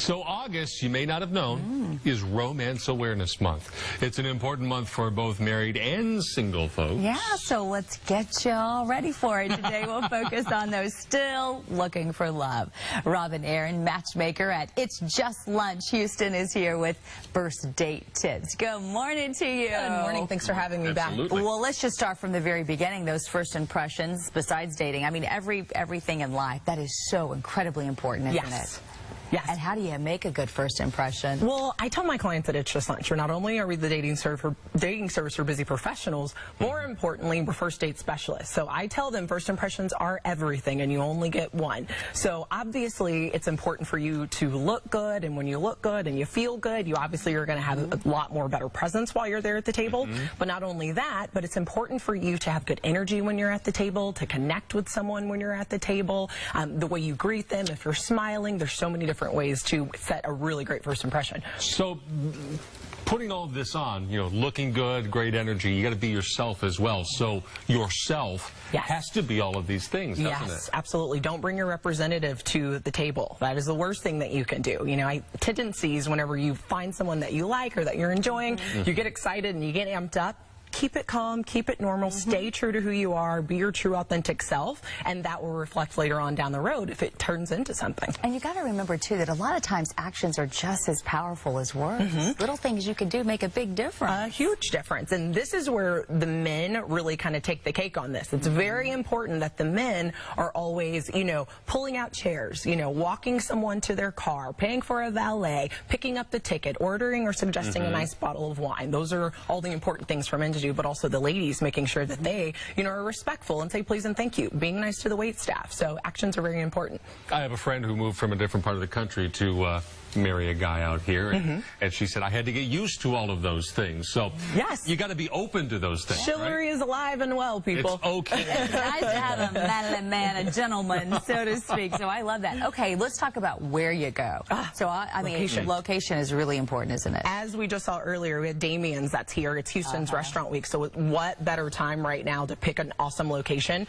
So August, you may not have known, is Romance Awareness Month. It's an important month for both married and single folks. Yeah, so let's get you all ready for it. Today we'll focus on those still looking for love. Robin Aaron, matchmaker at It's Just Lunch Houston, is here with first date tips. Good morning to you. Good morning. Thanks for having me back. Well, let's just start from the very beginning. Those first impressions, besides dating. I mean, everything in life, that is so incredibly important, isn't it? Yes. And how do you make a good first impression? Well, I tell my clients that It's Just Lunch. Not only are we the dating service for busy professionals, more importantly, we're first date specialists. So I tell them first impressions are everything, and you only get one. So obviously, it's important for you to look good, and when you look good and you feel good, you obviously are going to have a lot more better presence while you're there at the table. But not only that, but it's important for you to have good energy when you're at the table, to connect with someone when you're at the table, the way you greet them, if you're smiling. There's so many different ways to set a really great first impression. So putting all of this on, you know, looking good, great energy, you got to be yourself as well. So yourself has to be all of these things, doesn't it? Yes, absolutely. Don't bring your representative to the table. That is the worst thing that you can do. You know, tendencies whenever you find someone that you like or that you're enjoying, you get excited and you get amped up. Keep it calm, keep it normal, stay true to who you are, be your true authentic self, and that will reflect later on down the road if it turns into something. And you got to remember too that a lot of times actions are just as powerful as words. Little things you can do make a big difference. A huge difference. And this is where the men really kind of take the cake on this. It's very important that the men are always, you know, pulling out chairs, you know, walking someone to their car, paying for a valet, picking up the ticket, ordering or suggesting a nice bottle of wine. Those are all the important things for men to do, but also the ladies making sure that they, you know, are respectful and say please and thank you, being nice to the wait staff. So actions are very important. I have a friend who moved from a different part of the country to marry a guy out here, and she said I had to get used to all of those things. So yes, you got to be open to those things. Chivalry is alive and well, people. It's okay. It's nice to have a manly man, a gentleman, so to speak. So I love that. Okay, let's talk about where you go. So I mean, location is really important, isn't it? As we just saw earlier, we had Damien's that's here. It's Houston's Restaurant Week. So what better time right now to pick an awesome location?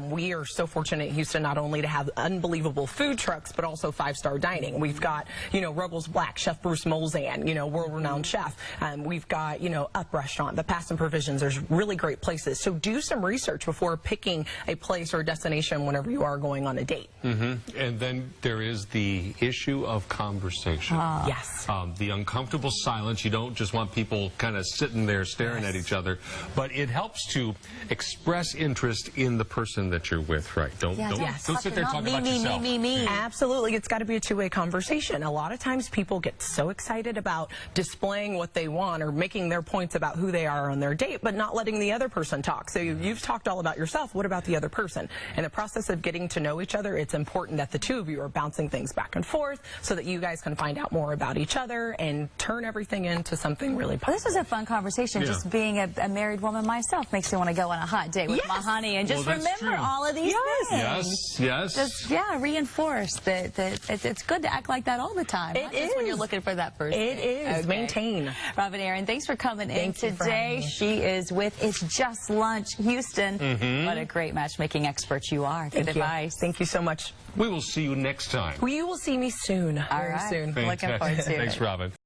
We are so fortunate in Houston not only to have unbelievable food trucks, but also five-star dining. We've got, you know, Ruggles Black, Chef Bruce Molzan, you know, world-renowned chef. We've got, you know, Up Restaurant, the Past and Provisions. There's really great places. So do some research before picking a place or a destination whenever you are going on a date. And then there is the issue of conversation. Yes. The uncomfortable silence. You don't just want people kind of sitting there staring at each other, but it helps to express interest in the person that you're with, right? Don't sit there talking about yourself. Me. Absolutely. It's got to be a two-way conversation. A lot of times people get so excited about displaying what they want or making their points about who they are on their date, but not letting the other person talk. So you've talked all about yourself. What about the other person? In the process of getting to know each other, it's important that the two of you are bouncing things back and forth so that you guys can find out more about each other and turn everything into something really positive. This was a fun conversation. Just being a married woman myself makes me want to go on a hot date with my honey and just remember all of these things. Yes. Just, reinforce that it's good to act like that all the time. It is when you're looking for that person. It is. Maintain. Robin Aaron, thanks for coming in today. She is with It's Just Lunch Houston. What a great matchmaking expert you are. Good advice. Thank you so much. We will see you next time. You will see me soon. All right. Very soon. Looking forward to it. Thanks, Robin.